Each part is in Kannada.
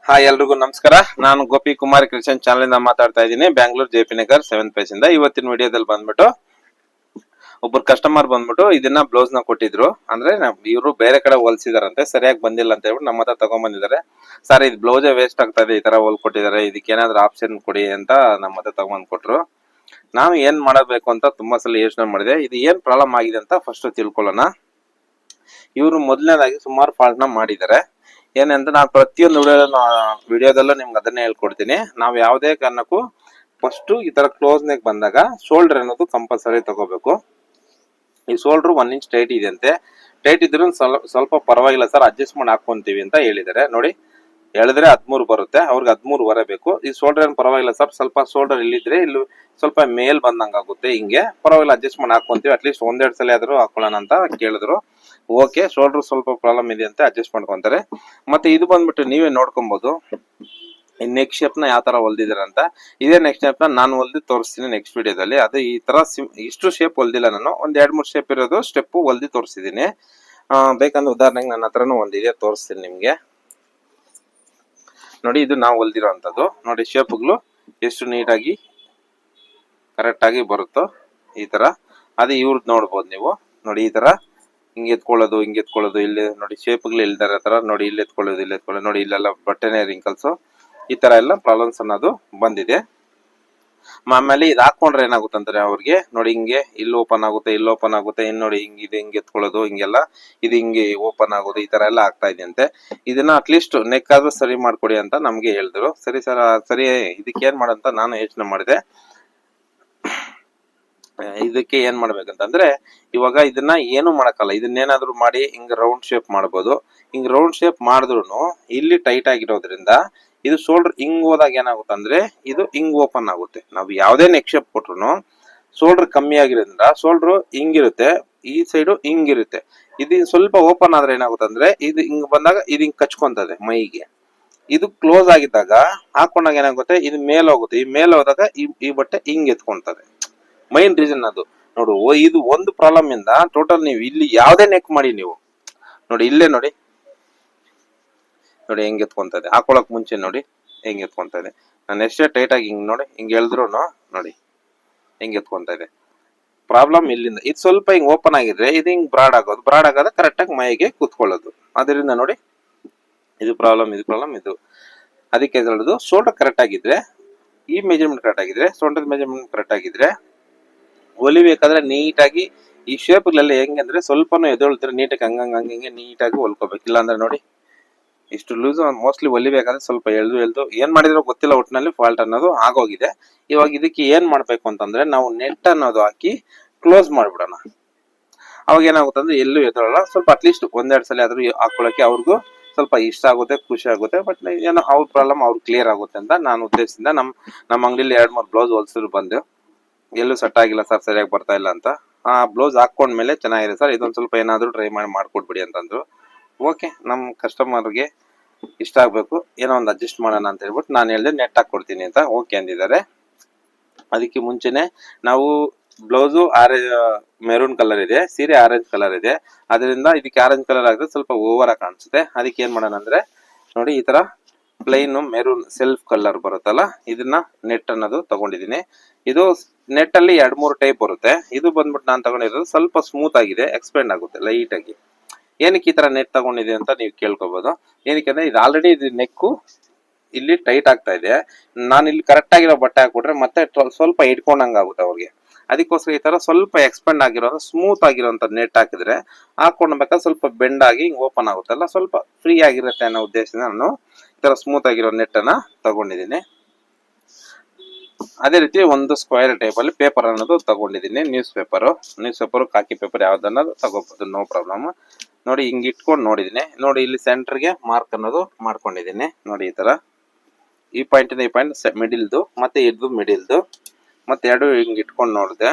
ಹಾಯ್ ಎಲ್ರಿಗೂ ನಮಸ್ಕಾರ. ನಾನು ಗೋಪಿ ಕುಮಾರ್ ಕ್ರಿಶ್ಚಿಯನ್ ಚಾನಲ್ ಇಂದ ಮಾತಾಡ್ತಾ ಇದ್ದೀನಿ, Bangalore JP Nagar 7th page ಇಂದ. ಇವತ್ತಿನ ವಿಡಿಯೋದಲ್ಲಿ ಬಂದ್ಬಿಟ್ಟು ಒಬ್ಬರು ಕಸ್ಟಮರ್ ಬಂದ್ಬಿಟ್ಟು ಇದನ್ನ ಬ್ಲೌಸ್ ನ ಕೊಟ್ಟಿದ್ರು. ಅಂದ್ರೆ ಇವರು ಬೇರೆ ಕಡೆ ಹೊಲ್ಸಿದಾರಂತೆ, ಸರಿಯಾಗಿ ಬಂದಿಲ್ಲ ಅಂತ ಹೇಳ್ಬಿಟ್ಟು ನಮ್ಮ ಹತ್ರ ತಗೊಂಡ್ ಬಂದಿದ್ದಾರೆ. ಸರ್ ಇದು ಬ್ಲೌಸೇ ವೇಸ್ಟ್ ಆಗ್ತಾ ಇದೆ, ಈ ತರ ಹೊಲ್ ಕೊಟ್ಟಿದ್ದಾರೆ, ಇದಕ್ಕೆ ಏನಾದ್ರು ಆಪ್ಷನ್ ಕೊಡಿ ಅಂತ ನಮ್ಮ ಹತ್ರ ತಗೊಂಡ್ ಕೊಟ್ರು. ನಾನು ಏನ್ ಮಾಡಬೇಕು ಅಂತ ತುಂಬಾ ಸಲ ಯೋಚನೆ ಮಾಡಿದೆ. ಇದು ಏನ್ ಪ್ರಾಬ್ಲಮ್ ಆಗಿದೆ ಅಂತ ಫಸ್ಟ್ ತಿಳ್ಕೊಳ್ಳೋಣ. ಇವರು ಮೊದಲನೇದಾಗಿ ಸುಮಾರು ಫಾಲ್ಟ್ ನ ಮಾಡಿದ್ದಾರೆ. ಏನಂದ್ರೆ ನಾನು ಪ್ರತಿಯೊಂದು ವಿಡಿಯೋದಲ್ಲೂ ನಿಮ್ಗೆ ಅದನ್ನೇ ಹೇಳ್ಕೊಡ್ತೀನಿ. ನಾವು ಯಾವುದೇ ಕಾರಣಕ್ಕೂ ಫಸ್ಟ್ ಈ ತರ ಕ್ಲೋಸ್ ನೆಕ್ ಬಂದಾಗ ಶೋಲ್ಡರ್ ಅನ್ನೋದು ಕಂಪಲ್ಸರಿ ತಗೋಬೇಕು. ಈ ಶೋಲ್ಡರ್ 1 ಇಂಚ್ ಟೈಟ್ ಇದೆ ಅಂತೆ. ಟೈಟ್ ಇದ್ರೂ ಸ್ವಲ್ಪ ಪರವಾಗಿಲ್ಲ ಸರ್, ಅಡ್ಜಸ್ಟ್ ಮಾಡಿ ಹಾಕೊಂತೀವಿ ಅಂತ ಹೇಳಿದ್ದಾರೆ. ನೋಡಿ, ಹೇಳಿದ್ರೆ 13 ಬರುತ್ತೆ, ಅವ್ರಿಗೆ 13 ಬೇಕು. ಈ ಶೋಲ್ಡರ್ ಏನು ಪರವಾಗಿಲ್ಲ ಸರ್, ಸ್ವಲ್ಪ ಶೋಲ್ಡರ್ ಇಲ್ಲಿದ್ರೆ ಇಲ್ಲಿ ಸ್ವಲ್ಪ ಮೇಲ್ ಬಂದಂಗ ಆಗುತ್ತೆ, ಹಿಂಗೆ ಪರವಾಗಿಲ್ಲ ಅಡ್ಜಸ್ಟ್ ಮಾಡಿ ಹಾಕೊಂತೀವಿ, ಅಟ್ಲೀಸ್ಟ್ ಒಂದೆರಡು ಸಲ ಆದ್ರೂ ಹಾಕೊಳ್ಳೋಣ ಅಂತ ಕೇಳಿದ್ರು. ಓಕೆ, ಶೋಲ್ಡರ್ ಸ್ವಲ್ಪ ಪ್ರಾಬ್ಲಮ್ ಇದೆ ಅಂತ ಅಡ್ಜಸ್ಟ್ ಮಾಡ್ಕೊಂತಾರೆ. ಮತ್ತೆ ಇದು ಬಂದ್ಬಿಟ್ಟು ನೀವೇ ನೋಡ್ಕೊಬಹುದು, ನೆಕ್ ಶೇಪ್ ನ ಯಾವ ತರ ಹೊಲ್ದಿದಾರೆ ಅಂತ. ಇದೇ ನೆಕ್ ಶೇಪ್ ನ ನಾನು ಹೊಲ್ದಿ ತೋರಿಸ್ತೀನಿ ನೆಕ್ಸ್ಟ್ ವಿಡಿಯೋದಲ್ಲಿ. ಅದು ಈ ತರ ಇಷ್ಟು ಶೇಪ್ ಹೊಲ್ದಿಲ್ಲ ನಾನು, ಒಂದ್ 2-3 ಶೇಪ್ ಇರೋದು ಸ್ಟೆಪ್ ಹೊಲ್ದಿ ತೋರಿಸಿದೀನಿ. ಬೇಕಂದ್ರೆ ಉದಾಹರಣೆಗೆ ನನ್ನ ಹತ್ರನೂ ಒಂದಿದೆ, ತೋರಿಸ್ತೀನಿ ನಿಮ್ಗೆ. ನೋಡಿ, ಇದು ನಾವು ಹೊಲ್ದಿರೋ ಅಂತದ್ದು. ನೋಡಿ ಶೇಪ್ಗಳು ಎಷ್ಟು ನೀಟಾಗಿ ಕರೆಕ್ಟ್ ಆಗಿ ಬರುತ್ತೋ ಈ ತರ. ಅದೇ ಇವ್ರದ್ದು ನೋಡ್ಬೋದು ನೀವು. ನೋಡಿ ಈ ತರ ಹಿಂಗೆ ಎತ್ಕೊಳ್ಳೋದು, ಹಿಂಗೆ ಎತ್ಕೊಳ್ಳೋದು, ಇಲ್ಲಿ ನೋಡಿ ಶೇಪ್ಗಳು ಇಲ್ದಾರ ತರ. ನೋಡಿ ಇಲ್ಲಿ ಎತ್ಕೊಳ್ಳೋದು, ಇಲ್ಲಿ ಎತ್ಕೊಳ್ಳೋದು, ನೋಡಿ ಇಲ್ಲೆಲ್ಲ ಬಟ್ಟೆನೇ ರಿಂಕಲ್ಸ್, ಈ ತರ ಎಲ್ಲ ಪ್ರಾಬ್ಲಮ್ಸ್ ಅನ್ನೋದು ಬಂದಿದೆ. ಆಮೇಲೆ ಇದು ಹಾಕೊಂಡ್ರೆ ಏನಾಗುತ್ತಂದ್ರೆ ಅವ್ರಿಗೆ ನೋಡಿ ಹಿಂಗೆ ಇಲ್ಲಿ ಓಪನ್ ಆಗುತ್ತೆ, ಇಲ್ಲಿ ಓಪನ್ ಆಗುತ್ತೆ, ಇನ್ ನೋಡಿ ಹಿಂಗಿದೆ, ಹಿಂಗೆ ಎತ್ಕೊಳ್ಳೋದು, ಹಿಂಗೆಲ್ಲ ಇದು ಹಿಂಗೆ ಓಪನ್ ಆಗೋದು, ಈ ತರ ಎಲ್ಲ ಆಗ್ತಾ ಇದೆ ಅಂತೆ. ಇದನ್ನ ಅಟ್ಲೀಸ್ಟ್ ನೆಕ್ ಆದ್ರೂ ಸರಿ ಮಾಡ್ಕೊಡಿ ಅಂತ ನಮ್ಗೆ ಹೇಳಿದ್ರು. ಸರಿ ಸರ್, ಸರಿ ಇದಕ್ಕೆ ಏನ್ ಮಾಡಂತ ನಾನು ಯೋಚನೆ ಮಾಡಿದೆ. ಇದಕ್ಕೆ ಏನ್ ಮಾಡ್ಬೇಕಂತಂದ್ರೆ, ಇವಾಗ ಇದನ್ನ ಏನು ಮಾಡಕ್ಕಲ್ಲ, ಇದನ್ನೇನಾದ್ರೂ ಮಾಡಿ ಹಿಂಗ್ ರೌಂಡ್ ಶೇಪ್ ಮಾಡ್ಬೋದು. ಹಿಂಗ್ ರೌಂಡ್ ಶೇಪ್ ಮಾಡಿದ್ರು ಇಲ್ಲಿ ಟೈಟ್ ಆಗಿರೋದ್ರಿಂದ ಇದು ಶೋಲ್ಡರ್ ಹಿಂಗ್ ಹೋದಾಗ ಏನಾಗುತ್ತಂದ್ರೆ ಇದು ಹಿಂಗ್ ಓಪನ್ ಆಗುತ್ತೆ. ನಾವು ಯಾವ್ದೇ ನೆಕ್ ಶೇಪ್ ಕೊಟ್ರು ಶೋಲ್ಡರ್ ಕಮ್ಮಿ ಆಗಿರೋದ್ರಿಂದ ಶೋಲ್ಡರ್ ಹಿಂಗಿರುತ್ತೆ, ಈ ಸೈಡು ಹಿಂಗಿರುತ್ತೆ. ಇದು ಸ್ವಲ್ಪ ಓಪನ್ ಆದ್ರೆ ಏನಾಗುತ್ತಂದ್ರೆ ಇದು ಹಿಂಗ್ ಬಂದಾಗ ಇದು ಹಿಂಗ್ ಕಚ್ಕೊಂತದೆ ಮೈಗೆ. ಇದು ಕ್ಲೋಸ್ ಆಗಿದ್ದಾಗ ಹಾಕೊಂಡಾಗ ಏನಾಗುತ್ತೆ, ಇದು ಮೇಲ್ ಹೋಗುತ್ತೆ. ಈ ಮೇಲ್ ಹೋದಾಗ ಈ ಬಟ್ಟೆ ಹಿಂಗ್ ಎತ್ಕೊಂತದೆ. ಮೈನ್ ರೀಸನ್ ಅದು ನೋಡು. ಇದು ಒಂದು ಪ್ರಾಬ್ಲಮ್ ಇಂದ ಟೋಟಲ್ ನೀವು ಇಲ್ಲಿ ಯಾವ್ದೇ ನೆಕ್ ಮಾಡಿ ನೀವು ನೋಡಿ, ಇಲ್ಲೇ ನೋಡಿ, ನೋಡಿ ಹೆಂಗ್ ಎತ್ಕೊಂತದೆ. ಹಾಕೊಳಕ್ ಮುಂಚೆ ನೋಡಿ ಹೆಂಗ್ ಎತ್ಕೊಂತದೆ. ನಾನು ಎಷ್ಟೇ ಟೈಟ್ ಆಗಿ ಹಿಂಗ್ ನೋಡಿ ಹಿಂಗ್ ಎಳ್ದ್ರು ನೋಡಿ ಹೆಂಗ್ ಎತ್ಕೊಂತ ಇದೆ. ಪ್ರಾಬ್ಲಮ್ ಇಲ್ಲಿಂದ. ಇದು ಸ್ವಲ್ಪ ಹಿಂಗ್ ಓಪನ್ ಆಗಿದ್ರೆ ಇದು ಹಿಂಗ್ ಬ್ರಾಡ್ ಆಗೋದು, ಬ್ರಾಡ್ ಆಗೋದ ಕರೆಕ್ಟ್ ಆಗಿ ಮೈಗೆ ಕೂತ್ಕೊಳ್ಳೋದು. ಅದರಿಂದ ನೋಡಿ ಇದು ಪ್ರಾಬ್ಲಮ್, ಇದು ಅದಕ್ಕೆ ಹೇಳೋದು. ಶೋಲ್ಡರ್ ಕರೆಕ್ಟ್ ಆಗಿದ್ರೆ, ಈ ಮೆಜರ್ಮೆಂಟ್ ಕರೆಕ್ಟ್ ಆಗಿದ್ರೆ, ಶೋಲ್ಡರ್ ಮೆಜರ್ಮೆಂಟ್ ಕರೆಕ್ಟ್ ಆಗಿದ್ರೆ ಹೊಲಿಬೇಕಾದ್ರೆ ನೀಟಾಗಿ ಈ ಶೇಪ್ಗಳೆಲ್ಲ ಹೆಂಗಂದ್ರೆ ಸ್ವಲ್ಪನೂ ಎದೊಳ್ತಾರೆ, ನೀಟಾಗಿ ಹಂಗಂಗೆ ನೀಟಾಗಿ ಹೊಲ್ಕೋಬೇಕು. ಇಲ್ಲ ಅಂದ್ರೆ ನೋಡಿ ಇಷ್ಟು ಲೂಸ್. ಮೋಸ್ಟ್ಲಿ ಹೊಲಿಬೇಕಾದ್ರೆ ಸ್ವಲ್ಪ ಎಳ್ದು ಏನ್ ಮಾಡಿದ್ರೋ ಗೊತ್ತಿಲ್ಲ, ಒಟ್ಟಿನಲ್ಲಿ ಫಾಲ್ಟ್ ಅನ್ನೋದು ಆಗೋಗಿದೆ. ಇವಾಗ ಇದಕ್ಕೆ ಏನ್ ಮಾಡ್ಬೇಕು ಅಂತಂದ್ರೆ ನಾವು ನೆಟ್ ಅನ್ನೋದು ಹಾಕಿ ಕ್ಲೋಸ್ ಮಾಡ್ಬಿಡೋಣ. ಅವಾಗ ಏನಾಗುತ್ತೆ ಅಂದ್ರೆ ಎಲ್ಲೂ ಎದೊಳಲ್ಲ. ಸ್ವಲ್ಪ ಅಟ್ಲೀಸ್ಟ್ ಒಂದೆರಡು ಸಲ ಆದ್ರೂ ಹಾಕೊಳಕ್ಕೆ ಅವ್ರಿಗೂ ಸ್ವಲ್ಪ ಇಷ್ಟ ಆಗುತ್ತೆ, ಖುಷಿ ಆಗುತ್ತೆ. ಬಟ್ ಏನೋ ಅವ್ರ ಪ್ರಾಬ್ಲಮ್ ಅವ್ರು ಕ್ಲಿಯರ್ ಆಗುತ್ತೆ ಅಂತ ನಾನು ಉದ್ದೇಶದಿಂದ ನಮ್ಮ ಅಂಗಡಿಲಿ 2-3 ಬ್ಲೌಸ್ ಹೊಲ್ಸಿದ್ರು ಬಂದು ಎಲ್ಲೂ ಸೆಟ್ ಆಗಿಲ್ಲ ಸರ್, ಸರಿಯಾಗಿ ಬರ್ತಾ ಇಲ್ಲ ಅಂತ. ಆ ಬ್ಲೌಸ್ ಹಾಕೊಂಡ್ಮೇಲೆ ಚೆನ್ನಾಗಿದೆ ಸರ್, ಇದೊಂದು ಸ್ವಲ್ಪ ಏನಾದ್ರು ಟ್ರೈ ಮಾಡ್ಕೊಡ್ಬಿಡಿ ಅಂತಂದ್ರು. ಓಕೆ, ನಮ್ಮ ಕಸ್ಟಮರ್ಗೆ ಇಷ್ಟ ಆಗ್ಬೇಕು, ಏನೋ ಒಂದು ಅಡ್ಜಸ್ಟ್ ಮಾಡೋಣ ಅಂತ ಹೇಳ್ಬಿಟ್ಟು ನಾನು ಹೇಳಿದೆ ನೆಟ್ ಹಾಕೊಡ್ತೀನಿ ಅಂತ. ಓಕೆ ಅಂದಿದ್ದಾರೆ. ಅದಕ್ಕೆ ಮುಂಚೆನೆ ನಾವು ಬ್ಲೌಸು ಮೆರೂನ್ ಕಲರ್ ಇದೆ, ಸೀರೆ ಆರೆಂಜ್ ಕಲರ್ ಇದೆ. ಅದರಿಂದ ಇದಕ್ಕೆ ಆರೆಂಜ್ ಕಲರ್ ಆಗಿದ್ರೆ ಸ್ವಲ್ಪ ಓವರ್ ಆಗಿ ಕಾಣಿಸುತ್ತೆ. ಅದಕ್ಕೆ ಏನ್ ಮಾಡೋಣ ಅಂದ್ರೆ ನೋಡಿ, ಈ ತರ ಪ್ಲೈನ್ ಮೆರೂನ್ ಸೆಲ್ಫ್ ಕಲರ್ ಬರುತ್ತಲ್ಲ, ಇದನ್ನ ನೆಟ್ ಅನ್ನೋದು ತಗೊಂಡಿದ್ದೀನಿ. ಇದು ನೆಟ್ ಅಲ್ಲಿ 2-3 ಟೈಪ್ ಬರುತ್ತೆ. ಇದು ಬಂದ್ಬಿಟ್ಟು ನಾನು ತಗೊಂಡಿರೋದು ಸ್ವಲ್ಪ ಸ್ಮೂತ್ ಆಗಿದೆ, ಎಕ್ಸ್ಪೆಂಡ್ ಆಗುತ್ತೆ ಲೈಟ್ ಆಗಿ. ಏನಕ್ಕೆ ಈ ತರ ನೆಟ್ ತಗೊಂಡಿದೆ ಅಂತ ನೀವು ಕೇಳ್ಕೋಬಹುದು. ಏನಕ್ಕೆ ಅಂದ್ರೆ ಇದು ಆಲ್ರೆಡಿ ಇದು ನೆಕ್ಕು ಇಲ್ಲಿ ಟೈಟ್ ಆಗ್ತಾ ಇದೆ. ನಾನು ಇಲ್ಲಿ ಕರೆಕ್ಟ್ ಆಗಿರೋ ಬಟ್ಟೆ ಹಾಕ್ಬಿಟ್ರೆ ಮತ್ತೆ ಸ್ವಲ್ಪ ಇಟ್ಕೊಂಡಂಗ ಆಗುತ್ತೆ ಅವ್ರಿಗೆ. ಅದಕ್ಕೋಸ್ಕರ ಈ ತರ ಸ್ವಲ್ಪ ಎಕ್ಸ್ಪೆಂಡ್ ಆಗಿರೋ ಸ್ಮೂತ್ ಆಗಿರೋಂಥ ನೆಟ್ ಹಾಕಿದ್ರೆ ಹಾಕೊಂಡ್ಬೇಕಾದ್ರೆ ಸ್ವಲ್ಪ ಬೆಂಡ್ ಆಗಿ ಹಿಂಗ್ ಓಪನ್ ಆಗುತ್ತಲ್ಲ, ಸ್ವಲ್ಪ ಫ್ರೀ ಆಗಿರುತ್ತೆ ಅನ್ನೋ ಉದ್ದೇಶದಿಂದ ನಾನು ಈ ತರ ಸ್ಮೂತ್ ಆಗಿರೋ ನೆಟ್ ಅನ್ನ ತಗೊಂಡಿದ್ದೀನಿ. ಅದೇ ರೀತಿ ಒಂದು ಸ್ಕ್ವೇರ್ ಟೈಪ್ ಅಲ್ಲಿ ಪೇಪರ್ ಅನ್ನೋದು ತಗೊಂಡಿದ್ದೀನಿ. ನ್ಯೂಸ್ ಪೇಪರ್ ಕಾಕಿ ಪೇಪರ್ ಯಾವ್ದನ್ನೋದು ತಗೋಬಹುದು, ನೋ ಪ್ರಾಬ್ಲಮ್. ನೋಡಿ ಹಿಂಗ್ ಇಟ್ಕೊಂಡು ನೋಡಿದೀನಿ. ನೋಡಿ ಇಲ್ಲಿ ಸೆಂಟರ್ಗೆ ಮಾರ್ಕ್ ಅನ್ನೋದು ಮಾಡ್ಕೊಂಡಿದ್ದೀನಿ. ನೋಡಿ ಈ ತರ ಈ ಪಾಯಿಂಟ್ ಇಂದ ಈ ಪಾಯಿಂಟ್ ಮಿಡಿಲ್ದು ಮತ್ತೆ ಇದು ಮಿಡಿಲ್ದು ಮತ್ತೆ ಎರಡು ಹಿಂಗ್ ಇಟ್ಕೊಂಡು ನೋಡಿದೆ.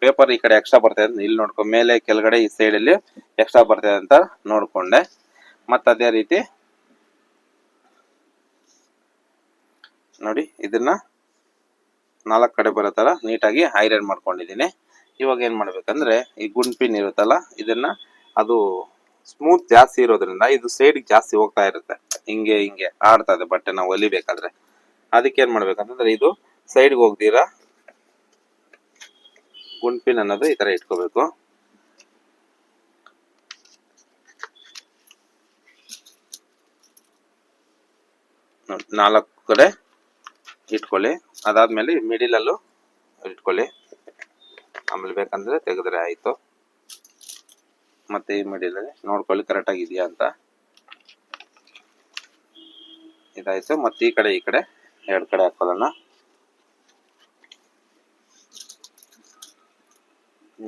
ಪೇಪರ್ ಈ ಕಡೆ ಎಕ್ಸ್ಟ್ರಾ ಬರ್ತದೆ ಇಲ್ಲಿ ನೋಡ್ಕೊ, ಮೇಲೆ ಕೆಳಗಡೆ ಈ ಸೈಡ್ ಅಲ್ಲಿ ಎಕ್ಸ್ಟ್ರಾ ಬರ್ತದೆ ಅಂತ ನೋಡ್ಕೊಂಡೆ. ಮತ್ತೆ ಅದೇ ರೀತಿ ನೋಡಿ ಇದನ್ನ 4 ಕಡೆ ಬರೋ ತರ ನೀಟಾಗಿ ಐರನ್ ಮಾಡ್ಕೊಂಡಿದ್ದೀನಿ. ಇವಾಗ ಏನ್ ಮಾಡ್ಬೇಕಂದ್ರೆ ಈ ಗುಂಡ್ ಪಿನ್ ಇರುತ್ತಲ್ಲ, ಇದನ್ನ ಅದು ಸ್ಮೂತ್ ಜಾಸ್ತಿ ಇರೋದ್ರಿಂದ ಇದು ಸೈಡ್ ಜಾಸ್ತಿ ಹೋಗ್ತಾ ಇರುತ್ತೆ. ಹಿಂಗೆ ಹಿಂಗೆ ಆಡ್ತದೆ ಬಟ್ಟೆ ನಾವು ಹೊಲಿಬೇಕಾದ್ರೆ. ಅದಕ್ಕೆ ಏನ್ ಮಾಡ್ಬೇಕಂತಂದ್ರೆ ಇದು ಸೈಡ್ಗೆ ಹೋಗ್ದಿರಾ ಗುಂಡ್ಪಿನ್ ಅನ್ನೋದು ಈ ತರ ಇಟ್ಕೋಬೇಕು. ನಾಲ್ಕು ಕಡೆ ಇಟ್ಕೊಳ್ಳಿ. ಅದಾದ್ಮೇಲೆ ಮಿಡಿಲ್ ಅಲ್ಲೂ ಇಟ್ಕೊಳ್ಳಿ. ಆಮೇಲೆ ಬೇಕಂದ್ರೆ ತೆಗೆದ್ರೆ ಆಯ್ತು. ಮತ್ತೆ ಈ ಮಿಡಿಲ್ ಅಲ್ಲಿ ನೋಡ್ಕೊಳ್ಳಿ ಕರೆಕ್ಟ್ ಆಗಿದೆಯಾ ಅಂತ. ಇದಾಯ್ತು. ಮತ್ತೆ ಈ ಕಡೆ ಎರಡು ಕಡೆ ಹಾಕೊಳ್ಳೋಣ.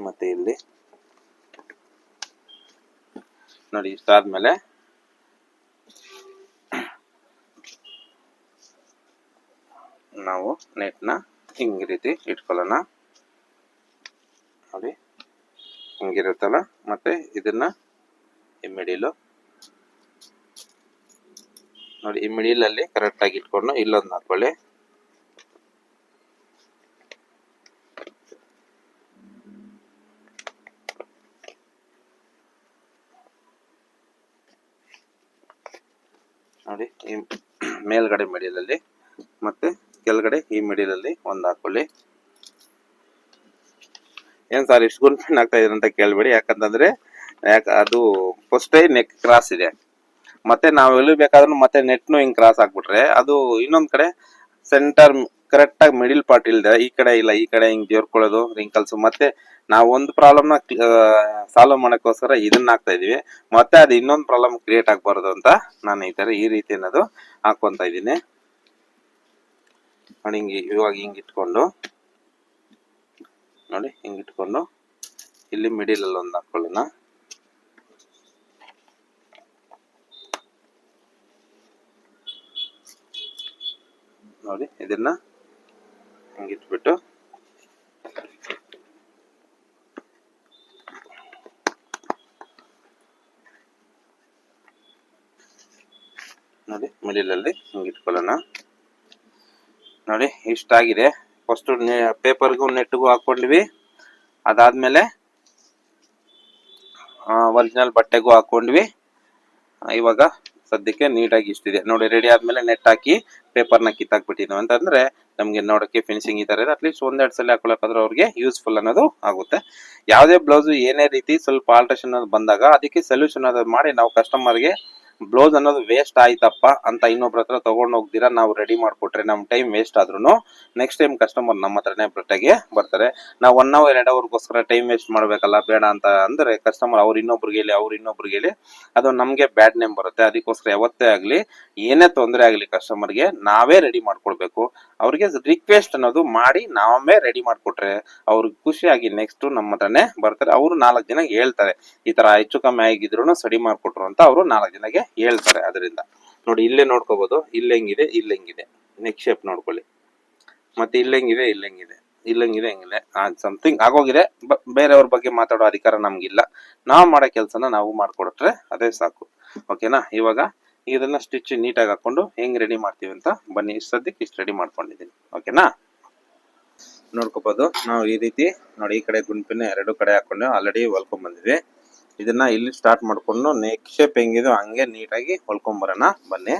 ಮತ್ತೆ ಇಲ್ಲಿ ನೋಡಿ ಇಷ್ಟಾದ್ಮೇಲೆ ನಾವು ನೆಟ್ನ ಹಿಂಗ್ ರೀತಿ ಇಟ್ಕೊಳ್ಳೋಣ. ನೋಡಿ ಹಿಂಗಿರುತ್ತಲ್ಲ. ಮತ್ತೆ ಇದನ್ನ ಈ ಮಿಡಿಲು ನೋಡಿ, ಈ ಮಿಡಿಲ್ ಅಲ್ಲಿ ಕರೆಕ್ಟ್ ಆಗಿ ಇಟ್ಕೊಂಡು ಇಲ್ಲೊಂದು ಹಾಕೊಳ್ಳಿ. ನೋಡಿ ಈ ಮೇಲ್ಗಡೆ ಮಿಡಿಲ್ ಅಲ್ಲಿ ಮತ್ತೆ ಕೆಳಗಡೆ ಈ ಮಿಡಿಲ್ ಅಲ್ಲಿ ಒಂದು ಹಾಕೊಳ್ಳಿ. ಏನ್ ಸರ್ ಇಷ್ಟು ಗುಂಪಿನ್ ಆಗ್ತಾ ಇದೆ ಅಂತ ಕೇಳ್ಬೇಡಿ. ಯಾಕಂತಂದ್ರೆ ಅದು ಫಸ್ಟ್ ನೆಕ್ ಕ್ರಾಸ್ ಇದೆ. ಮತ್ತೆ ನಾವು ಎಲ್ಲಿಬೇಕಾದ್ರೂ ಮತ್ತೆ ನೆಟ್ನು ಹಿಂಗ್ ಕ್ರಾಸ್ ಹಾಕ್ಬಿಟ್ರೆ ಅದು ಇನ್ನೊಂದ್ ಕಡೆ ಸೆಂಟರ್ ಕರೆಕ್ಟ್ ಆಗಿ ಮಿಡಿಲ್ ಪಾರ್ಟ್ ಇಲ್ದೆ ಈ ಕಡೆ ಇಲ್ಲ ಈ ಕಡೆ ಹಿಂಗ್ ಜೋರ್ಕೊಳ್ಳೋದು ರಿಂಕಲ್ಸ್. ಮತ್ತೆ ನಾವು ಒಂದು ಪ್ರಾಬ್ಲಮ್ ನ ಸಾಲ್ವ್ ಮಾಡಕ್ಕೋಸ್ಕರ ಇದನ್ನ ಹಾಕ್ತಾ ಇದೀವಿ. ಮತ್ತೆ ಅದು ಇನ್ನೊಂದು ಪ್ರಾಬ್ಲಮ್ ಕ್ರಿಯೇಟ್ ಆಗ್ಬಾರ್ದು ಅಂತ ನಾನು ಈ ರೀತಿ ಅನ್ನೋದು ಹಾಕೊಂತ ಇದೀನಿ. ನೋಡಿ ಹಿಂಗೆ ಇವಾಗ ಹಿಂಗ್ ಇಟ್ಕೊಂಡು ನೋಡಿ ಹಿಂಗ್ ಇಟ್ಕೊಂಡು ಇಲ್ಲಿ ಮಿಡಿಲ್ ಅಲ್ಲಿ ಒಂದು ಹಾಕೊಳ್ಳೋಣ. ನೋಡಿ ಇದನ್ನ ಹಿಂಗಿಟ್ಬಿಟ್ಟು ನೋಡಿ ಮಿಡಿಲ್ ಅಲ್ಲಿ ಹಿಂಗಿಟ್ಕೊಳ್ಳೋಣ. ನೋಡಿ ಇಷ್ಟಾಗಿದೆ. ಫಸ್ಟ್ ಪೇಪರ್ಗೂ ನೆಟ್ಗೂ ಹಾಕೊಂಡ್ವಿ. ಅದಾದ್ಮೇಲೆ ಒರಿಜಿನಲ್ ಬಟ್ಟೆಗೂ ಹಾಕೊಂಡ್ವಿ. ಇವಾಗ ಸದ್ಯಕ್ಕೆ ನೀಟಾಗಿ ಇಷ್ಟಿದೆ ನೋಡಿ. ರೆಡಿ ಆದ್ಮೇಲೆ ನೆಟ್ ಹಾಕಿ ಪೇಪರ್ನ ಕಿತ್ತಾಕ್ಬಿಟ್ಟಿದ್ವಿ ಅಂತಂದ್ರೆ ನಮ್ಗೆ ನೋಡಕ್ಕೆ ಫಿನಿಶಿಂಗ್ ಈ ತರ ಇದೆ. ಅಟ್ಲೀಸ್ಟ್ ಒಂದೆರಡು ಸಲ ಹಾಕೊಳಕಾದ್ರೆ ಅವ್ರಿಗೆ ಯೂಸ್ಫುಲ್ ಅನ್ನೋದು ಆಗುತ್ತೆ. ಯಾವುದೇ ಬ್ಲೌಸ್ ಏನೇ ರೀತಿ ಸ್ವಲ್ಪ ಆಲ್ಟ್ರೇಷನ್ ಅನ್ನೋದು ಬಂದಾಗ ಅದಕ್ಕೆ ಸೊಲ್ಯೂಷನ್ ಅನ್ನೋದು ಮಾಡಿ ನಾವು ಕಸ್ಟಮರ್ಗೆ ಬ್ಲೌಸ್ ಅನ್ನೋದು ವೇಸ್ಟ್ ಆಯ್ತಪ್ಪ ಅಂತ ಇನ್ನೊಬ್ರ ಹತ್ರ ತಗೊಂಡ್ ಹೋಗ್ದಿರಾ ನಾವು ರೆಡಿ ಮಾಡ್ಕೊಟ್ರೆ ನಮ್ ಟೈಮ್ ವೇಸ್ಟ್ ಆದ್ರೂ ನೆಕ್ಸ್ಟ್ ಟೈಮ್ ಕಸ್ಟಮರ್ ನಮ್ಮ ಹತ್ರನೇ ಬಟ್ಟೆಗೆ ಬರ್ತಾರೆ. ನಾವು 1 hour 2 hourಗೋಸ್ಕರ ಟೈಮ್ ವೇಸ್ಟ್ ಮಾಡ್ಬೇಕಲ್ಲ ಬೇಡ ಅಂತ ಅಂದ್ರೆ ಕಸ್ಟಮರ್ ಅವ್ರು ಇನ್ನೊಬ್ರಿಗೆ ಹೇಳಿ ಅದು ನಮ್ಗೆ ಬ್ಯಾಡ್ ನೇಮ್ ಬರುತ್ತೆ. ಅದಕ್ಕೋಸ್ಕರ ಯಾವತ್ತೇ ಆಗ್ಲಿ ಏನೇ ತೊಂದರೆ ಆಗ್ಲಿ ಕಸ್ಟಮರ್ಗೆ ನಾವೇ ರೆಡಿ ಮಾಡ್ಕೊಡ್ಬೇಕು. ಅವ್ರಿಗೆ ರಿಕ್ವೆಸ್ಟ್ ಅನ್ನೋದು ಮಾಡಿ ನಾವೇ ರೆಡಿ ಮಾಡ್ಕೊಟ್ರೆ ಅವ್ರಿಗೆ ಖುಷಿಯಾಗಿ ನೆಕ್ಸ್ಟ್ ನಮ್ಮ ಹತ್ರನೇ ಬರ್ತಾರೆ. ಅವರು 4 ಜನ ಹೇಳ್ತಾರೆ ಈ ತರ ಹೆಚ್ಚು ಕಮ್ಮಿ ಆಗಿದ್ರು ಸರಿ ಮಾಡ್ಕೊಟ್ರು ಅಂತ ಅವರು 4 ಜನಗೆ ಹೇಳ್ತಾರೆ. ಅದರಿಂದ ನೋಡಿ ಇಲ್ಲೇ ನೋಡ್ಕೋಬಹುದು. ಇಲ್ಲೆಂಗಿದೆ ಇಲ್ಲೆಂಗಿದೆ ನೆಕ್ ಶೇಪ್ ನೋಡ್ಕೊಳ್ಳಿ. ಮತ್ತೆ ಇಲ್ಲೆಂಗಿದೆ ಹೆಂಗಿದೆ ಸಮಥಿಂಗ್ ಆಗೋಗಿದೆ. ಬೇರೆಯವ್ರ ಬಗ್ಗೆ ಮಾತಾಡೋ ಅಧಿಕಾರ ನಮ್ಗಿಲ್ಲ. ನಾವು ಮಾಡೋ ಕೆಲಸನ ನಾವು ಮಾಡ್ಕೊಡ್ರೆ ಅದೇ ಸಾಕು. ಓಕೆನಾ? ಇವಾಗ ಇದನ್ನ ಸ್ಟಿಚ್ ನೀಟಾಗಿ ಹಾಕೊಂಡು ಹೆಂಗ್ ರೆಡಿ ಮಾಡ್ತೀವಿ ಅಂತ ಬನ್ನಿ. ಸದ್ಯಕ್ಕೆ ಇಷ್ಟು ರೆಡಿ ಮಾಡ್ಕೊಂಡಿದ್ದೀನಿ. ಓಕೆನಾ? ನೋಡ್ಕೋಬಹುದು. ನಾವು ಈ ರೀತಿ ನೋಡಿ ಈ ಕಡೆ ಗುಂಪಿನ 2 ಕಡೆ ಹಾಕೊಂಡು ಆಲ್ರೆಡಿ ಹೊಲ್ಕೊಂಡ್ ಬಂದಿದ್ವಿ. ಇದನ್ನ ಇಲ್ಲಿ ಸ್ಟಾರ್ಟ್ ಮಾಡ್ಕೊಂಡು ನೆಕ್ ಶೇಪ್ ಹೆಂಗಿದೋ ಹಂಗೆ ನೀಟಾಗಿ ಹೊಲ್ಕೊಂಡ್ ಬರೋಣ ಬನ್ನಿ.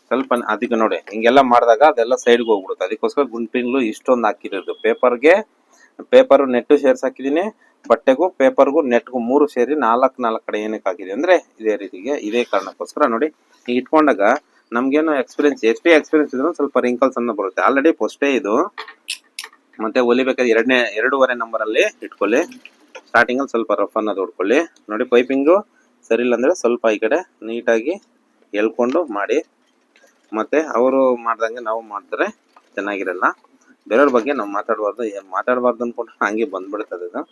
ಸ್ವಲ್ಪ ಅದಕ್ಕೆ ನೋಡಿ ಹಿಂಗೆಲ್ಲ ಮಾಡಿದಾಗ ಅದೆಲ್ಲ ಸೈಡ್ಗೆ ಹೋಗ್ಬಿಡುತ್ತೆ. ಅದಕ್ಕೋಸ್ಕರ ಗುಂಪಿನ್ಲು ಇಷ್ಟೊಂದು ಹಾಕಿರೋದು. ಪೇಪರ್ ನೆಟ್ಟು ಸೇರ್ಸ್ ಹಾಕಿದೀನಿ. ಬಟ್ಟೆಗೂ ಪೇಪರ್ಗೂ ನೆಟ್ಗೂ 3 ಸೇರಿ 4 ಕಡೆ ಏನಕ್ಕೆ ಹಾಕಿದೆ ಅಂದ್ರೆ ಇದೇ ರೀತಿಗೆ ಇದೇ ಕಾರಣಕ್ಕೋಸ್ಕರ. ನೋಡಿ ಈಗ ಇಟ್ಕೊಂಡಾಗ ನಮ್ಗೇನು ಎಕ್ಸ್ಪೀರಿಯನ್ಸ್ ಎಷ್ಟೇ ಎಕ್ಸ್ಪೀರಿಯನ್ಸ್ ಇದ್ರು ಸ್ವಲ್ಪ ರಿಂಕಲ್ಸ್ ಅನ್ನ ಬರುತ್ತೆ. ಆಲ್ರೆಡಿ ಫಸ್ಟೇ ಇದು. ಮತ್ತೆ ಹೊಲಿಬೇಕಾದ್ರೆ 2.5 ನಂಬರ್ ಅಲ್ಲಿ ಇಟ್ಕೊಳ್ಳಿ. ಸ್ಟಾರ್ಟಿಂಗ್ ಅಲ್ಲಿ ಸ್ವಲ್ಪ ರಫ್ ಅನ್ನೋದು ಹೊಡ್ಕೊಳ್ಳಿ. ನೋಡಿ ಪೈಪಿಂಗು ಸರಿ ಇಲ್ಲ ಅಂದ್ರೆ ಸ್ವಲ್ಪ ಈ ಕಡೆ ನೀಟಾಗಿ ಎಳ್ಕೊಂಡು ಮಾಡಿ. ಮತ್ತೆ ಅವರು ಮಾಡ್ದಂಗೆ ನಾವು ಮಾಡಿದ್ರೆ ಚೆನ್ನಾಗಿರಲ್ಲ. ಬೇರೆಯವ್ರ ಬಗ್ಗೆ ನಾವು ಮಾತಾಡಬಾರ್ದು ಅನ್ಕೊಂಡು ಹಂಗೆ ಬಂದ್ಬಿಡ್ತದೆ ಅದು.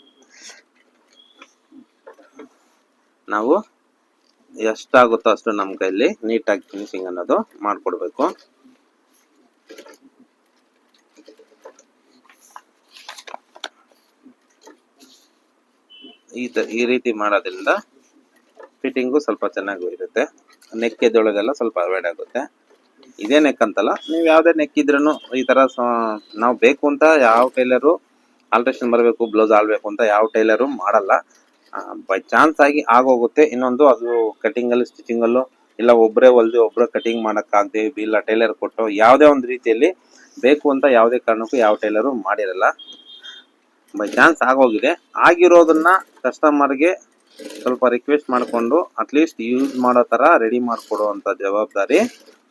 ನಾವು ಎಷ್ಟಾಗುತ್ತೋ ಅಷ್ಟು ನಮ್ಮ ಕೈಲಿ ನೀಟಾಗಿ ಫಿನಿಶಿಂಗ್ ಅನ್ನೋದು ಮಾಡ್ಕೊಡ್ಬೇಕು. ಈ ರೀತಿ ಮಾಡೋದ್ರಿಂದ ಫಿಟ್ಟಿಂಗು ಸ್ವಲ್ಪ ಚೆನ್ನಾಗಿ ಇರುತ್ತೆ. ನೆಕ್ ಎದ್ದೊಳಗೆಲ್ಲ ಸ್ವಲ್ಪ ಅವಾಯ್ಡ್ ಆಗುತ್ತೆ. ಇದೇ ನೆಕ್ ಅಂತಲ್ಲ, ನೀವು ಯಾವುದೇ ನೆಕ್ ಇದ್ರೂ ಈ ತರ ನಾವು ಬೇಕು ಅಂತ ಯಾವ ಟೈಲರು ಆಲ್ಟ್ರೇಷನ್ ಬರಬೇಕು ಬ್ಲೌಸ್ ಆಳ್ಬೇಕು ಅಂತ ಯಾವ ಟೈಲರು ಮಾಡಲ್ಲ. ಬೈ ಚಾನ್ಸ್ ಆಗಿ ಆಗೋಗುತ್ತೆ. ಇನ್ನೊಂದು ಅದು ಕಟಿಂಗ್ ಅಲ್ಲಿ ಸ್ಟಿಚಿಂಗ್ ಅಲ್ಲೂ ಇಲ್ಲ ಒಬ್ಬರೇ ಹೊಲ್ದು ಒಬ್ಬರೇ ಕಟಿಂಗ್ ಮಾಡೋಕ್ಕಾಗದೆ ಇಲ್ಲ ಟೈಲರ್ ಕೊಟ್ಟು ಯಾವುದೇ ಒಂದು ರೀತಿಯಲ್ಲಿ ಬೇಕು ಅಂತ ಯಾವುದೇ ಕಾರಣಕ್ಕೂ ಯಾವ ಟೈಲರು ಮಾಡಿರಲ್ಲ. ಬೈ ಚಾನ್ಸ್ ಆಗೋಗಿದೆ. ಆಗಿರೋದನ್ನ ಕಸ್ಟಮರ್ಗೆ ಸ್ವಲ್ಪ ರಿಕ್ವೆಸ್ಟ್ ಮಾಡಿಕೊಂಡು ಅಟ್ಲೀಸ್ಟ್ ಯೂಸ್ ಮಾಡೋ ಥರ ರೆಡಿ ಮಾಡಿಕೊಡುವಂಥ ಜವಾಬ್ದಾರಿ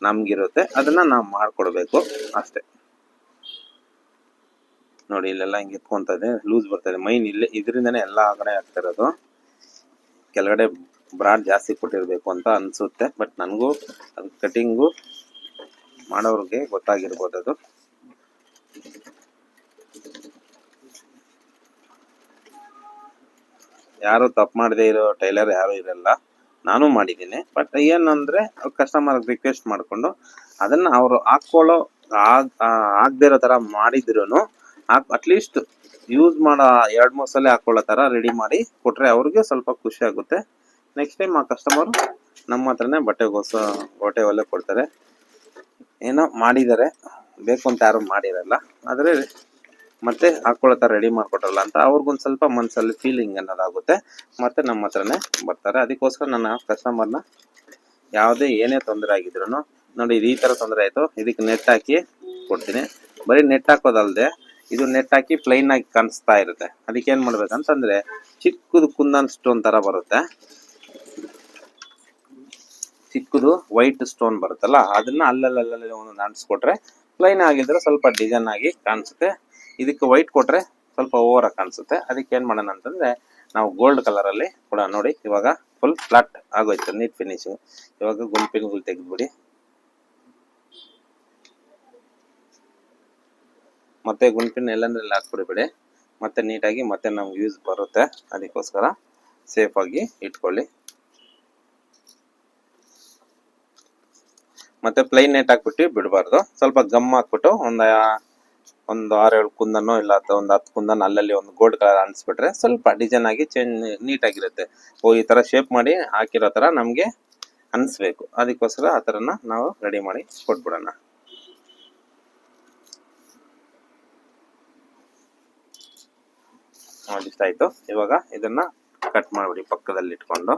ನಮಗಿರುತ್ತೆ. ಅದನ್ನು ನಾವು ಮಾಡಿಕೊಡ್ಬೇಕು ಅಷ್ಟೇ. ನೋಡಿ ಇಲ್ಲೆಲ್ಲ ಹಿಂಗೆ ಎತ್ಕೊತಾ ಇದೆ, ಲೂಸ್ ಬರ್ತಾ ಇದೆ. ಮೈನ್ ಇಲ್ಲೇ ಇದರಿಂದನೇ ಎಲ್ಲ ಆ ಕಡೆ ಆಗ್ತಿರೋದು. ಕೆಳಗಡೆ ಬ್ರಾಡ್ ಜಾಸ್ತಿ ಕೊಟ್ಟಿರಬೇಕು ಅಂತ ಅನಿಸುತ್ತೆ, ಬಟ್ ನನಗೂ ಅದು ಕಟಿಂಗು ಮಾಡೋರಿಗೆ ಗೊತ್ತಾಗಿರ್ಬೋದು. ಅದು ಯಾರು ತಪ್ಪು ಮಾಡದೇ ಇರೋ ಟೈಲರ್ ಯಾರು ಇರಲ್ಲ, ನಾನು ಮಾಡಿದ್ದೀನಿ. ಬಟ್ ಏನಂದರೆ ಕಸ್ಟಮರ್ ರಿಕ್ವೆಸ್ಟ್ ಮಾಡಿಕೊಂಡು ಅದನ್ನು ಅವರು ಹಾಕ್ಕೊಳ್ಳೋ ಆಗದೇ ಇರೋ ಥರ ಮಾಡಿದ್ರು ಅಟ್ಲೀಸ್ಟ್ ಯೂಸ್ ಮಾಡೋ 2-3 ಸಲ ಹಾಕ್ಕೊಳ್ಳೋ ಥರ ರೆಡಿ ಮಾಡಿ ಕೊಟ್ಟರೆ ಅವ್ರಿಗೆ ಸ್ವಲ್ಪ ಖುಷಿ ಆಗುತ್ತೆ. ನೆಕ್ಸ್ಟ್ ಟೈಮ್ ಆ ಕಸ್ಟಮರು ನಮ್ಮ ಹತ್ರನೇ ಹೊಟ್ಟೆ ಒಲೆ ಕೊಡ್ತಾರೆ. ಏನೋ ಮಾಡಿದ್ದಾರೆ, ಬೇಕು ಅಂತ ಯಾರು ಮಾಡಿರಲ್ಲ, ಆದರೆ ಮತ್ತೆ ಹಾಕ್ಕೊಳ್ಳೋ ಥರ ರೆಡಿ ಮಾಡಿಕೊಟ್ರಲ್ಲ ಅಂತ ಅವ್ರಿಗೊಂದು ಸ್ವಲ್ಪ ಮನಸ್ಸಲ್ಲಿ ಫೀಲಿಂಗ್ ಅನ್ನೋದಾಗುತ್ತೆ. ಮತ್ತು ನಮ್ಮ ಹತ್ರನೇ ಬರ್ತಾರೆ. ಅದಕ್ಕೋಸ್ಕರ ನನ್ನ ಕಸ್ಟಮರ್ನ ಯಾವುದೇ ಏನೇ ತೊಂದರೆ ಆಗಿದ್ರು ನೋಡಿ, ಈ ಥರ ತೊಂದರೆ ಆಯಿತು, ಇದಕ್ಕೆ ನೆಟ್ ಹಾಕಿ ಕೊಡ್ತೀನಿ. ಬರೀ ನೆಟ್ ಹಾಕೋದಲ್ಲದೆ ಇದು ನೆಟ್ ಹಾಕಿ ಪ್ಲೈನ್ ಆಗಿ ಕಾಣಿಸ್ತಾ ಇರುತ್ತೆ. ಅದಕ್ಕೆ ಏನು ಮಾಡ್ಬೇಕಂತಂದರೆ ಚಿಕ್ಕದು ಕುಂದನ್ ಸ್ಟೋನ್ ಥರ ಬರುತ್ತೆ, ಚಿಕ್ಕದು ವೈಟ್ ಸ್ಟೋನ್ ಬರುತ್ತಲ್ಲ, ಅದನ್ನು ಅಲ್ಲಲ್ಲಿ ಒಂದು ಅಂಟಿಸ್ಕೊಟ್ರೆ ಪ್ಲೈನ್ ಆಗಿದ್ರೆ ಸ್ವಲ್ಪ ಡಿಸೈನ್ ಆಗಿ ಕಾಣಿಸುತ್ತೆ. ಇದಕ್ಕೆ ವೈಟ್ ಕೊಟ್ಟರೆ ಸ್ವಲ್ಪ ಓವರ್ ಆಗಿ ಕಾಣಿಸುತ್ತೆ. ಅದಕ್ಕೆ ಏನು ಮಾಡೋಣ ಅಂತಂದರೆ ನಾವು ಗೋಲ್ಡ್ ಕಲರಲ್ಲಿ ಕೂಡ ನೋಡಿ, ಇವಾಗ ಫುಲ್ ಫ್ಲಾಟ್ ಆಗೋಯ್ತು, ನೀಟ್ ಫಿನಿಶಿಂಗ್. ಇವಾಗ ಗುಂಪಿನ್ಗಳು ತೆಗೆದ್ಬಿಡಿ, ಮತ್ತೆ ಗುಂಪಿನ ಎಲ್ಲಂದ್ರಲ್ಲಿ ಹಾಕ್ಬಿಡ್ಬೇಡಿ, ಮತ್ತೆ ನೀಟಾಗಿ ಮತ್ತೆ ನಮ್ಗೆ ಯೂಸ್ ಬರುತ್ತೆ. ಅದಕ್ಕೋಸ್ಕರ ಸೇಫಾಗಿ ಇಟ್ಕೊಳ್ಳಿ. ಮತ್ತೆ ಪ್ಲೈನ್ ನೆಟ್ ಹಾಕ್ಬಿಟ್ಟು ಬಿಡಬಾರ್ದು, ಸ್ವಲ್ಪ ಗಮ್ ಹಾಕ್ಬಿಟ್ಟು ಒಂದು 6-7 ಕುಂದನೋ ಇಲ್ಲ ಒಂದು 10 ಕುಂದನ್ ಅಲ್ಲಲ್ಲಿ ಒಂದು ಗೋಲ್ಡ್ ಕಲರ್ ಅನ್ಸ್ಬಿಟ್ರೆ ಸ್ವಲ್ಪ ಡಿಸೈನ್ ಆಗಿ ನೀಟಾಗಿರುತ್ತೆ. ಈ ಥರ ಶೇಪ್ ಮಾಡಿ ಹಾಕಿರೋ ಥರ ನಮಗೆ ಅನಿಸ್ಬೇಕು. ಅದಕ್ಕೋಸ್ಕರ ಆ ಥರನ ನಾವು ರೆಡಿ ಮಾಡಿ ಕೊಟ್ಬಿಡೋಣ. ಇಷ್ಟ ಆಯಿತು. ಇವಾಗ ಇದನ್ನು ಕಟ್ ಮಾಡಿಬಿಡಿ, ಪಕ್ಕದಲ್ಲಿ ಇಟ್ಕೊಂಡು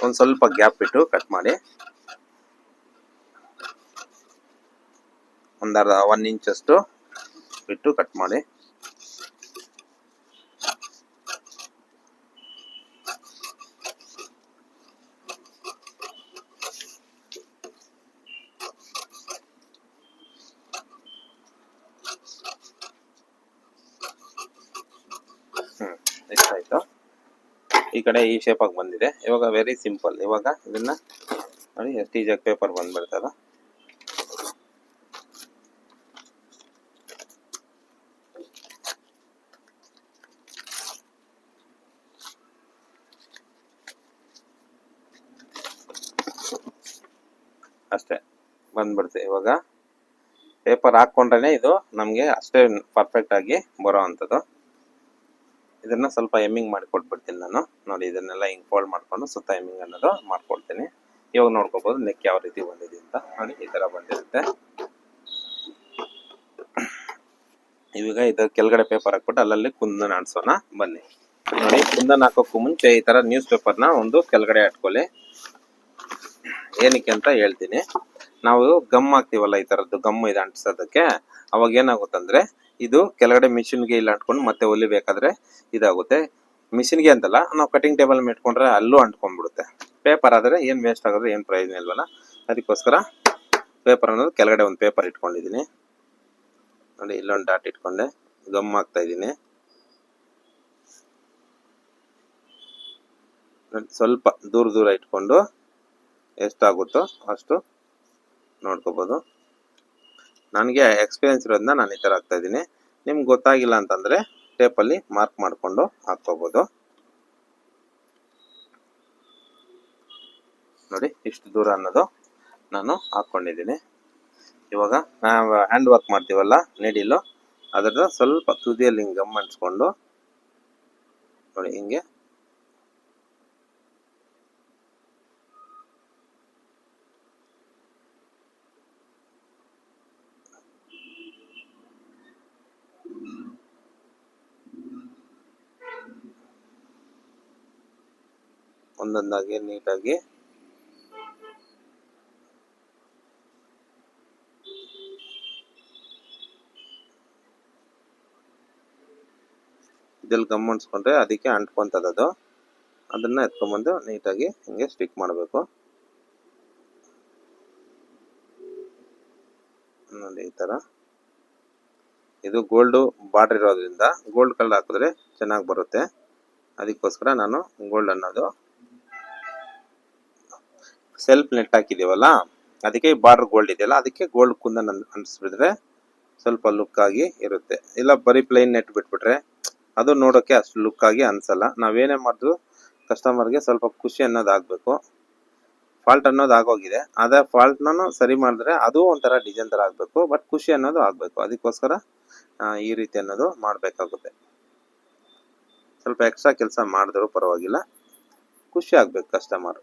ಒಂದು ಸ್ವಲ್ಪ ಗ್ಯಾಪ್ ಬಿಟ್ಟು ಕಟ್ ಮಾಡಿ. ಒಂದು 1 ಇಂಚಷ್ಟು ಬಿಟ್ಟು ಕಟ್ ಮಾಡಿ. ಇಷ್ಟಾಯಿತು. ಈ ಕಡೆ ಈ ಶೇಪಾಗಿ ಬಂದಿದೆ. ಇವಾಗ ವೆರಿ ಸಿಂಪಲ್. ಇವಾಗ ಇದನ್ನ ನೋಡಿ, ಎಷ್ಟು ಈಜಿಯಾಗಿ ಪೇಪರ್ ಬಂದ್ಬಿಡ್ತದ. ಅಷ್ಟೇ ಬಂದ್ಬಿಡುತ್ತೆ. ಇವಾಗ ಪೇಪರ್ ಹಾಕ್ಕೊಂಡ್ರೆ ಇದು ನಮಗೆ ಅಷ್ಟೇ ಪರ್ಫೆಕ್ಟ್ ಆಗಿ ಬರೋ ಅಂಥದ್ದು. ಇದನ್ನ ಸ್ವಲ್ಪ ಎಮ್ಮಿಂಗ್ ಮಾಡಿ ಕೊಟ್ಬಿಡ್ತೀನಿ ನಾನು. ನೋಡಿ, ಇದನ್ನೆಲ್ಲ ಹಿಂಗೆ ಫೋಲ್ಡ್ ಮಾಡ್ಕೊಂಡು ಸುತ್ತ ಎಮ್ಮಿಂಗ್ ಅನ್ನೋದು ಮಾಡ್ಕೊಳ್ತೀನಿ. ಇವಾಗ ನೋಡ್ಕೋಬಹುದು ನೆಕ್ ಯಾವ ರೀತಿ ಬಂದಿದೆ ಅಂತ. ನೋಡಿ, ಈ ತರ ಬಂದಿರುತ್ತೆ. ಇವಾಗ ಇದು ಕೆಳಗಡೆ ಪೇಪರ್ ಹಾಕ್ಬಿಟ್ಟು ಅಲ್ಲಲ್ಲಿ ಕುಂದನ್ ಆಡ್ಸೋಣ ಬನ್ನಿ. ನೋಡಿ, ಕುಂದನ್ ಹಾಕೋಕ್ಕೂ ಮುಂಚೆ ಈ ತರ ನ್ಯೂಸ್ ಪೇಪರ್ನ ಒಂದು ಕೆಳಗಡೆ ಹಾಕ್ಕೊಳ್ಳಿ. ಏನಕ್ಕೆ ಅಂತ ಹೇಳ್ತೀನಿ. ನಾವು ಗಮ್ ಹಾಕ್ತೀವಲ್ಲ, ಈ ತರದ್ದು ಗಮ್ ಇದು ಅಂಟಿಸೋದಕ್ಕೆ, ಅವಾಗ ಏನಾಗುತ್ತಂದ್ರೆ ಇದು ಕೆಳಗಡೆ ಮಿಷಿನ್ಗೆ ಇಲ್ಲ ಅಂಟ್ಕೊಂಡು ಮತ್ತೆ ಹೊಲಿಬೇಕಾದ್ರೆ ಇದಾಗುತ್ತೆ. ಮಿಷಿನ್ಗೆ ಅಂತಲ್ಲ, ನಾವು ಕಟಿಂಗ್ ಟೇಬಲ್ ಇಟ್ಕೊಂಡ್ರೆ ಅಲ್ಲೂ ಅಂಟ್ಕೊಂಡ್ಬಿಡುತ್ತೆ. ಪೇಪರ್ ಆದರೆ ಏನು ವೇಸ್ಟ್ ಆಗೋದ್ರೆ ಏನು ಪ್ರಯೋಜನ ಇಲ್ವಲ್ಲ. ಅದಕ್ಕೋಸ್ಕರ ಪೇಪರ್ ಅನ್ನೋದು ಕೆಳಗಡೆ ಒಂದು ಪೇಪರ್ ಇಟ್ಕೊಂಡಿದ್ದೀನಿ. ನೋಡಿ, ಇಲ್ಲೊಂದು ಡಾಟ್ ಇಟ್ಕೊಂಡೆ, ಗಮ್ ಹಾಕ್ತಾ ಇದ್ದೀನಿ. ಸ್ವಲ್ಪ ದೂರ ಇಟ್ಕೊಂಡು ಎಷ್ಟಾಗುತ್ತೋ ಅಷ್ಟು ನೋಡ್ಕೋಬೋದು. ನನಗೆ ಎಕ್ಸ್ಪೀರಿಯನ್ಸ್ ಇರೋದನ್ನ ನಾನು ಈ ಥರ ಹಾಕ್ತಾ ಇದ್ದೀನಿ. ನಿಮ್ಗೆ ಗೊತ್ತಾಗಿಲ್ಲ ಅಂತಂದರೆ ಟೇಪಲ್ಲಿ ಮಾರ್ಕ್ ಮಾಡಿಕೊಂಡು ಹಾಕ್ಕೋಬೋದು. ನೋಡಿ, ಇಷ್ಟು ದೂರ ಅನ್ನೋದು ನಾನು ಹಾಕ್ಕೊಂಡಿದ್ದೀನಿ. ಇವಾಗ ನಾವು ಹ್ಯಾಂಡ್ ವರ್ಕ್ ಮಾಡ್ತೀವಲ್ಲ ನೀಡಿಲು, ಅದರ ಸ್ವಲ್ಪ ತುದಿಯಲ್ಲಿ ಹಿಂಗೆ ಗಮ್ ಅಂಟಿಸ್ಕೊಂಡು ನೋಡಿ ಹಿಂಗೆ ಒಂದೊಂದಾಗಿ ನೀಟಾಗಿ ಇದಲ್ಲಿ ಗಮ್ ಅಂಟಿಸ್ಕೊಂಡ್ರೆ ಅದಕ್ಕೆ ಅಂಟ್ಕೊಂತದ ಅದು. ಅದನ್ನ ಎತ್ಕೊಂಡ್ಬಂದು ನೀಟಾಗಿ ಹಿಂಗೆ ಸ್ಟಿಕ್ ಮಾಡಬೇಕು ನೋಡಿ ಈ ತರ. ಇದು ಗೋಲ್ಡ್ ಬಾರ್ಡರ್ ಇರೋದ್ರಿಂದ ಗೋಲ್ಡ್ ಕಲರ್ ಹಾಕಿದ್ರೆ ಚೆನ್ನಾಗಿ ಬರುತ್ತೆ. ಅದಕ್ಕೋಸ್ಕರ ನಾನು ಗೋಲ್ಡ್ ಅನ್ನೋದು ಸೆಲ್ಫ್ ನೆಟ್ ಹಾಕಿದೀವಲ್ಲ ಅದಕ್ಕೆ ಬಾರ್ಡರ್ ಗೋಲ್ಡ್ ಇದೆಯಲ್ಲ ಅದಕ್ಕೆ ಗೋಲ್ಡ್ ಕುಂದನ್ ಅಂಟಿಸ್ಬಿಟ್ರೆ ಸ್ವಲ್ಪ ಲುಕ್ ಆಗಿ ಇರುತ್ತೆ. ಇಲ್ಲ ಬರೀ ಪ್ಲೈನ್ ನೆಟ್ ಬಿಟ್ಬಿಟ್ರೆ ಅದು ನೋಡೋಕೆ ಅಷ್ಟು ಲುಕ್ ಆಗಿ ಅನ್ಸಲ್ಲ. ನಾವೇನೇ ಮಾಡಿದ್ರು ಕಸ್ಟಮರ್ಗೆ ಸ್ವಲ್ಪ ಖುಷಿ ಅನ್ನೋದು ಆಗ್ಬೇಕು. ಫಾಲ್ಟ್ ಅನ್ನೋದು ಆಗೋಗಿದೆ, ಅದೇ ಫಾಲ್ಟ್ನ ಸರಿ ಮಾಡಿದ್ರೆ ಅದು ಒಂಥರ ಡಿಸೈನ್ ತರ ಆಗ್ಬೇಕು, ಬಟ್ ಖುಷಿ ಅನ್ನೋದು ಆಗ್ಬೇಕು. ಅದಕ್ಕೋಸ್ಕರ ಈ ರೀತಿ ಅನ್ನೋದು ಮಾಡಬೇಕಾಗುತ್ತೆ. ಸ್ವಲ್ಪ ಎಕ್ಸ್ಟ್ರಾ ಕೆಲಸ ಮಾಡಿದ್ರು ಪರವಾಗಿಲ್ಲ, ಖುಷಿ ಆಗ್ಬೇಕು ಕಸ್ಟಮರ್.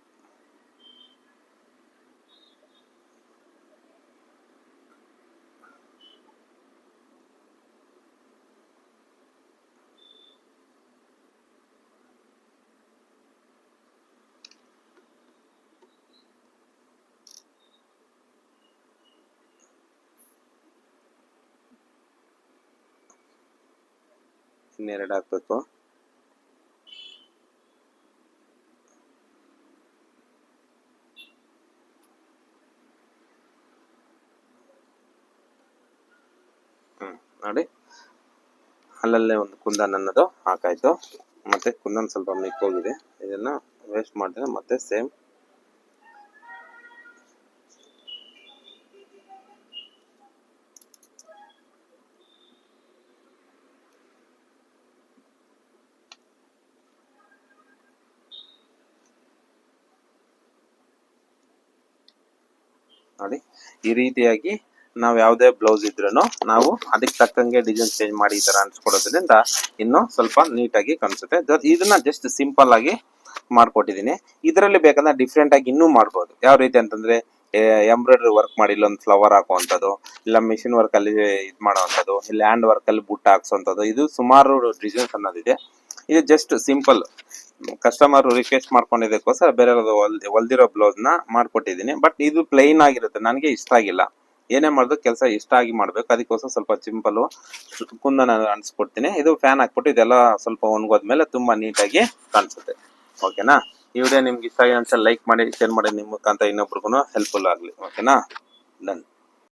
ಇನ್ನೆರಡು ಹಾಕ್ಬೇಕು. ನೋಡಿ ಅಲ್ಲಲ್ಲೇ ಒಂದು ಕುಂದನ್ ಅನ್ನೋದು ಹಾಕಾಯ್ತು. ಮತ್ತೆ ಕುಂದನ್ ಸ್ವಲ್ಪ ಮಿಕ್ಕೋಗಿದೆ, ಇದನ್ನ ವೇಸ್ಟ್ ಮಾಡಿದ್ರೆ ಮತ್ತೆ ಸೇಮ್ ನೋಡಿ ಈ ರೀತಿಯಾಗಿ ನಾವು ಯಾವುದೇ ಬ್ಲೌಸ್ ಇದ್ರೂ ನಾವು ಅದಕ್ಕೆ ತಕ್ಕಂಗೆ ಡಿಸೈನ್ ಚೇಂಜ್ ಮಾಡಿ ಈ ತರ ಅನ್ಸ್ಕೊಡೋದ್ರಿಂದ ಇನ್ನು ಸ್ವಲ್ಪ ನೀಟಾಗಿ ಕಾಣಿಸುತ್ತೆ. ಇದನ್ನ ಜಸ್ಟ್ ಸಿಂಪಲ್ ಆಗಿ ಮಾಡ್ಕೊಟ್ಟಿದ್ದೀನಿ. ಇದರಲ್ಲಿ ಬೇಕಂದ್ರೆ ಡಿಫ್ರೆಂಟ್ ಆಗಿ ಇನ್ನೂ ಮಾಡ್ಬೋದು. ಯಾವ ರೀತಿ ಅಂತಂದ್ರೆ ಎಂಬ್ರಾಯ್ಡ್ರಿ ವರ್ಕ್ ಮಾಡಿ ಇಲ್ಲೊಂದು ಫ್ಲವರ್ ಹಾಕುವಂಥದ್ದು, ಇಲ್ಲ ಮಿಷಿನ್ ವರ್ಕ್ ಅಲ್ಲಿ ಇದು ಮಾಡುವಂಥದ್ದು, ಇಲ್ಲ ಹ್ಯಾಂಡ್ ವರ್ಕ್ ಅಲ್ಲಿ ಬುಟ್ಟ ಹಾಕ್ಸೋಂಥದ್ದು, ಇದು ಸುಮಾರು ಡಿಸೈನ್ಸ್ ಅನ್ನೋದಿದೆ. ಇದು ಜಸ್ಟ್ ಸಿಂಪಲ್ ಕಸ್ಟಮರ್ ರಿಕ್ವೆಸ್ಟ್ ಮಾಡ್ಕೊಂಡಿದ್ದಕ್ಕೋಸ್ಕರ ಬೇರೆ ಹೊಲ್ದಿರೋ ಬ್ಲೌಸ್ ನ ಮಾಡ್ಕೊಟ್ಟಿದ್ದೀನಿ. ಬಟ್ ಇದು ಪ್ಲೈನ್ ಆಗಿರುತ್ತೆ, ನನಗೆ ಇಷ್ಟ ಆಗಿಲ್ಲ. ಏನೇ ಮಾಡಿದ್ರು ಕೆಲಸ ಇಷ್ಟ ಆಗಿ ಮಾಡ್ಬೇಕು, ಅದಕ್ಕೋಸ್ಕರ ಸ್ವಲ್ಪ ಸಿಂಪಲ್ ಕುಂದನ ಅನ್ಸ್ಕೊಡ್ತೀನಿ. ಇದು ಫ್ಯಾನ್ ಹಾಕ್ಬಿಟ್ಟು ಇದೆಲ್ಲ ಸ್ವಲ್ಪ ಒಣಗೋದ್ಮೇಲೆ ತುಂಬಾ ನೀಟಾಗಿ ಕಾಣಿಸುತ್ತೆ. ಓಕೆನಾ? ಈ ವಿಡಿಯೋ ನಿಮ್ಗೆ ಇಷ್ಟ ಆಗಿದೆ ಅಂತ ಲೈಕ್ ಮಾಡಿ, ಶೇರ್ ಮಾಡಿ, ನಿಮ್ಮ ಮುಖಾಂತರ ಇನ್ನೊಬ್ರಿಗೂ ಹೆಲ್ಪ್ಫುಲ್ ಆಗಲಿ. ಓಕೆನಾ? ಡನ್.